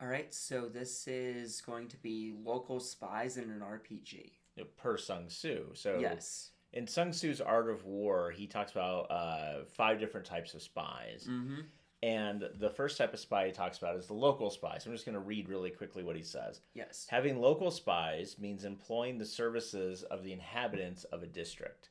All right, so this is going to be Local Spies in an RPG. Per Sun Tzu. So Yes. in Sun Tzu's Art of War, he talks about five different types of spies. Mm-hmm. And the first type of spy he talks about is the local spies. I'm just going to read really quickly what he says. Yes. Having local spies means employing the services of the inhabitants of a district.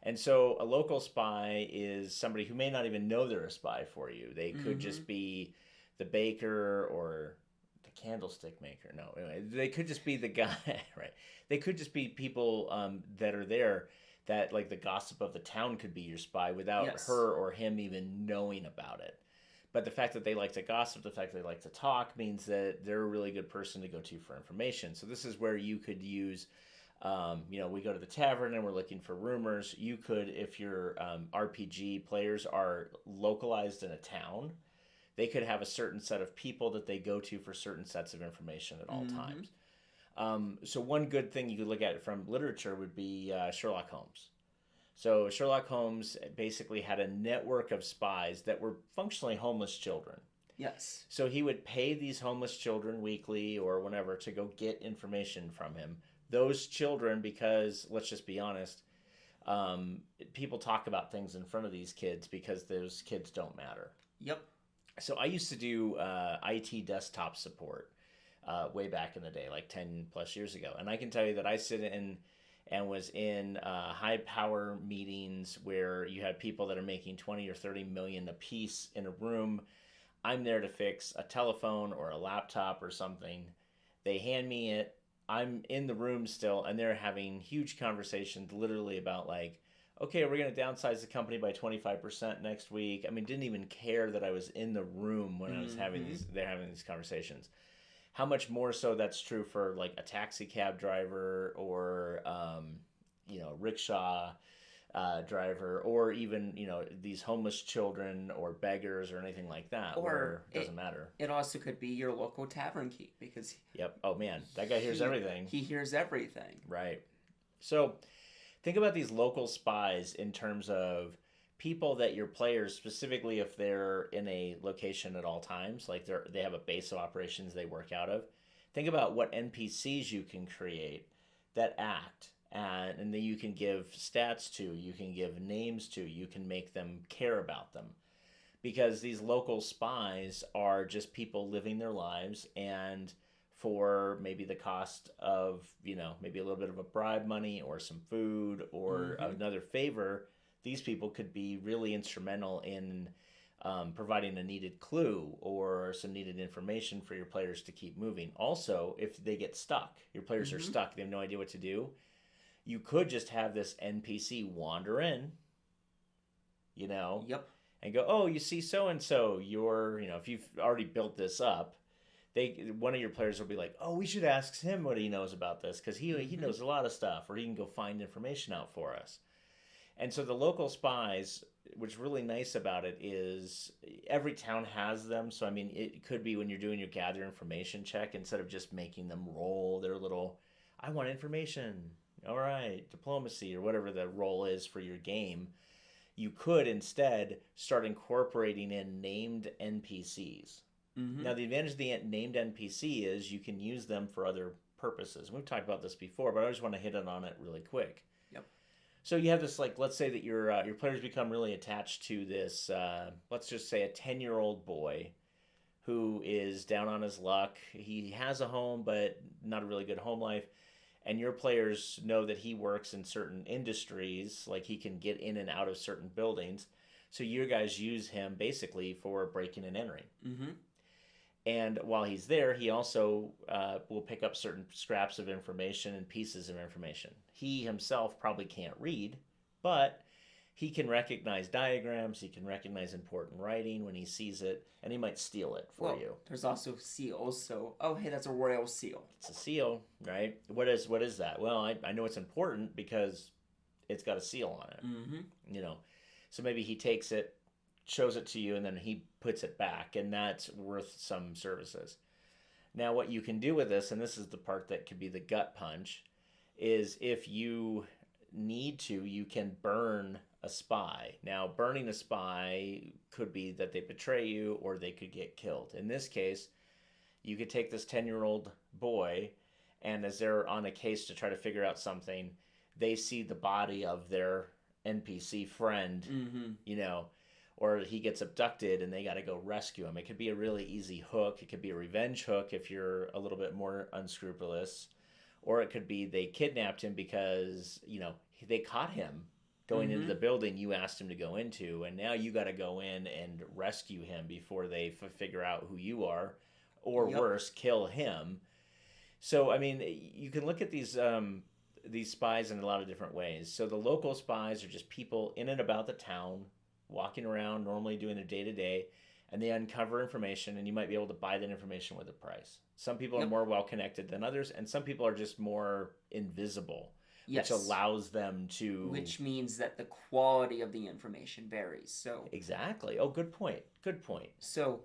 And so a local spy is somebody who may not even know they're a spy for you. They could Mm-hmm. just be the baker or the candlestick maker. No, anyway, they could just be the guy, right? They could just be people that are there that, like, the gossip of the town could be your spy without Yes. her or him even knowing about it. But the fact that they like to gossip, the fact that they like to talk means that they're a really good person to go to for information. So this is where you could use, we go to the tavern and we're looking for rumors. You could, if your RPG players are localized in a town, they could have a certain set of people that they go to for certain sets of information at all Mm-hmm. times. So one good thing you could look at from literature would be Sherlock Holmes. So Sherlock Holmes basically had a network of spies that were functionally homeless children. Yes. So he would pay these homeless children weekly or whenever to go get information from him. Those children, because let's just be honest, um, people talk about things in front of these kids because those kids don't matter. Yep. So I used to do IT desktop support way back in the day, like 10 plus years ago. And I can tell you that I sit in and was in high power meetings where you had people that are making 20 or 30 million a piece in a room. I'm there to fix a telephone or a laptop or something. They hand me it. I'm in the room still, and they're having huge conversations literally about, like, okay, we're going to downsize the company by 25% next week. I mean, didn't even care that I was in the room when I was having Mm-hmm. they're having these conversations. How much more so that's true for, like, a taxi cab driver or rickshaw driver, or even these homeless children or beggars or anything like that, Or where it doesn't matter. it also could be your local tavern keep because Yep. Oh man, that guy hears he everything. he hears everything. Right. So think about these local spies in terms of people that your players, specifically if they're in a location at all times, like they have a base of operations they work out of. Think about what NPCs you can create that act, and then you can give stats to, you can give names to, you can make them care about them, because these local spies are just people living their lives, and for maybe the cost of maybe a little bit of a bribe money or some food or Mm-hmm. another favor, these people could be really instrumental in providing a needed clue or some needed information for your players to keep moving. Also, if they get stuck, your players are Mm-hmm. stuck, they have no idea what to do, you could just have this NPC wander in, you know, Yep. and go, "Oh, you see so and so, if you've already built this up, one of your players will be like, "Oh, we should ask him what he knows about this because he Mm-hmm. knows a lot of stuff, or he can go find information out for us." And so the local spies, what's really nice about it is every town has them. So I mean, it could be when you're doing your gather information check, instead of just making them roll their little, "I want information." All right, diplomacy or whatever the role is for your game, you could instead start incorporating in named NPCs. Mm-hmm. Now, the advantage of the named NPC is you can use them for other purposes. We've talked about this before, but I just want to hit on it really quick. Yep. So you have this, like, let's say that your players become really attached to this. Let's just say a 10-year-old boy who is down on his luck. He has a home, but not a really good home life. And your players know that he works in certain industries, like he can get in and out of certain buildings. So you guys use him basically for breaking and entering. Mm-hmm. And while he's there, he also will pick up certain scraps of information and pieces of information. He himself probably can't read, but he can recognize diagrams, he can recognize important writing when he sees it, and he might steal it for Well, you. there's also seals. So, oh, hey, that's a royal seal. It's a seal, right? What is that? Well, I know it's important because it's got a seal on it. Mm-hmm. You know, so maybe he takes it, shows it to you, and then he puts it back, and that's worth some services. Now, what you can do with this, and this is the part that could be the gut punch, is if you need to, you can burn a spy. Now, burning a spy could be that they betray you or they could get killed. In this case, You could take this 10-year-old boy, and as they're on a case to try to figure out something, they see the body of their NPC friend, you know, or he gets abducted and they got to go rescue him. It could be a really easy hook. It could be a revenge hook if you're a little bit more unscrupulous. Or it could be they kidnapped him because, you know, they caught him going into the building you asked him to go into, and now you got to go in and rescue him before they figure out who you are, or worse, kill him. So, I mean, you can look at these spies in a lot of different ways. So the local spies are just people in and about the town, walking around, normally doing their day-to-day, and they uncover information, and you might be able to buy that information with a price. Some people are more well-connected than others, and some people are just more invisible, which allows them to... Which means that the quality of the information varies. So Exactly. Oh, good point. Good point. So,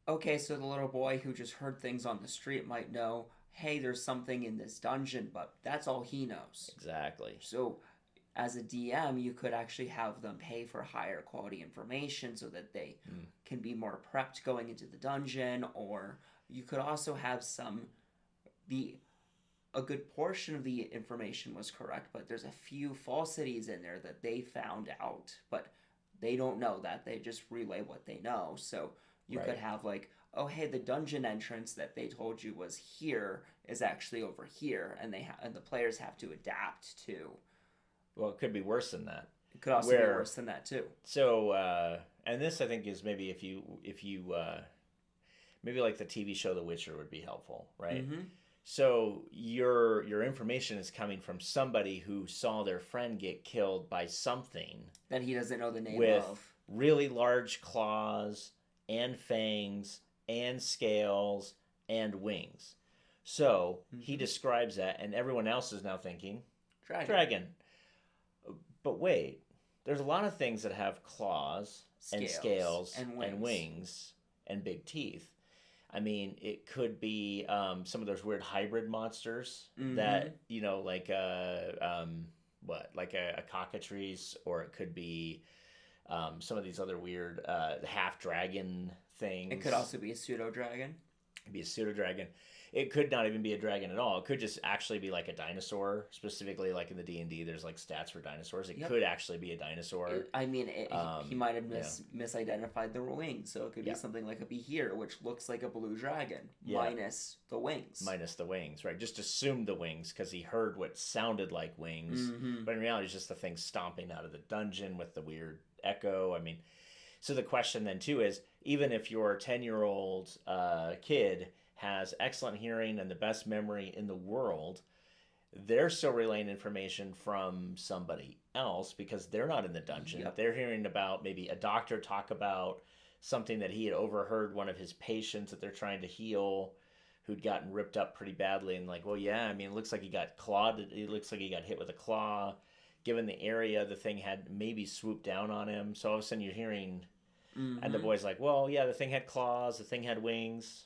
okay, so the little boy who just heard things on the street might know, hey, there's something in this dungeon, but that's all he knows. Exactly. So as a DM, you could actually have them pay for higher quality information so that they can be more prepped going into the dungeon, or you could also have a good portion of the information was correct, but there's a few falsities in there that they found out, but they don't know that. They just relay what they know. So you could have like, oh, hey, the dungeon entrance that they told you was here is actually over here, and and the players have to adapt to. Well, it could be worse than that. It could also be worse than that too. So, and this I think is maybe if you maybe like the TV show The Witcher would be helpful, right? So your information is coming from somebody who saw their friend get killed by something that he doesn't know the name with of. Really large claws and fangs and scales and wings. So he describes that, and everyone else is now thinking dragon. But wait, there's a lot of things that have claws and scales and wings and big teeth. I mean, it could be some of those weird hybrid monsters that, you know, like a cockatrice, or it could be some of these other weird half dragon things. It could also be a pseudo dragon. It'd be a pseudo dragon. It could not even be a dragon at all. It could just actually be like a dinosaur. Specifically, like in the D&D, there's like stats for dinosaurs. It could actually be a dinosaur. He might have misidentified the wings, so it could be something like a behir, which looks like a blue dragon, minus the wings. Minus the wings, right? Just assumed the wings because he heard what sounded like wings, but in reality, it's just the thing stomping out of the dungeon with the weird echo. I mean, so the question then too is, even if your 10-year-old kid has excellent hearing and the best memory in the world, they're still relaying information from somebody else because they're not in the dungeon. They're hearing about maybe a doctor talk about something that he had overheard one of his patients that they're trying to heal who'd gotten ripped up pretty badly, and like, well, yeah, I mean, it looks like he got clawed. It looks like he got hit with a claw. Given the area, the thing had maybe swooped down on him. So all of a sudden you're hearing, and the boy's like, well, yeah, the thing had claws, the thing had wings.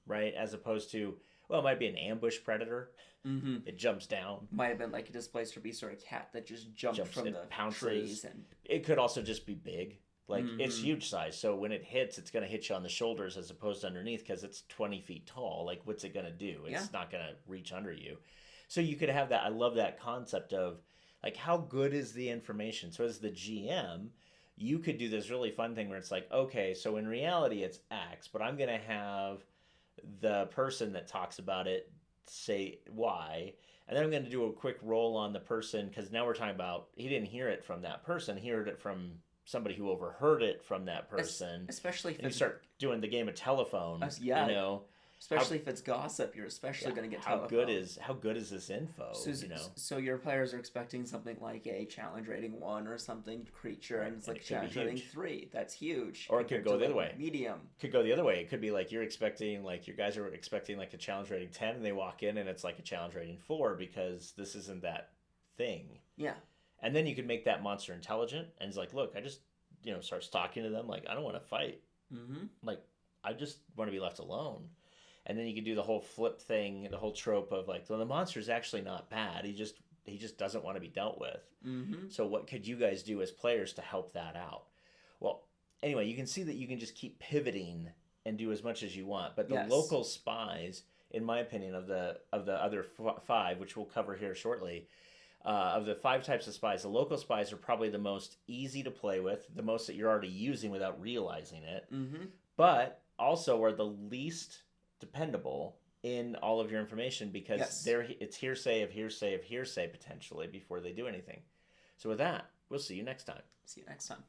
Right, as opposed to, well, it might be an ambush predator. It jumps down. Might have been like a displaced or beast or a cat that just jumps from the trees. And it could also just be big. Like, it's huge size. So when it hits, it's going to hit you on the shoulders as opposed to underneath because it's 20 feet tall. Like, what's it going to do? It's not going to reach under you. So you could have that. I love that concept of, like, how good is the information? So as the GM, you could do this really fun thing where it's like, okay, so in reality it's X, but I'm going to have the person that talks about it say Y, and then I'm going to do a quick roll on the person, because now we're talking about he didn't hear it from that person, he heard it from somebody who overheard it from that person. Especially if you start doing the game of telephone, you know. Especially if it's gossip, you're especially going to get telephone. How good is this info? So your players are expecting something like a challenge rating 1 or something creature, and it's like a challenge rating 3. That's huge. Or it could go the other way. Medium. Could go the other way. It could be like your guys are expecting like a challenge rating 10, and they walk in and it's like a challenge rating 4 because this isn't that thing. Yeah. And then you could make that monster intelligent, and it's like, look, I just starts talking to them like, I don't want to fight. Like, I just want to be left alone. And then you could do the whole flip thing, the whole trope of like, well, the monster's actually not bad. He just doesn't want to be dealt with. So what could you guys do as players to help that out? Well, anyway, you can see that you can just keep pivoting and do as much as you want. But the Yes. local spies, in my opinion, of the other five, which we'll cover here shortly, of the 5 types of spies, the local spies are probably the most easy to play with, the most that you're already using without realizing it, but also are the least dependable in all of your information because it's hearsay of hearsay of hearsay potentially before they do anything. So with that, we'll see you next time. See you next time.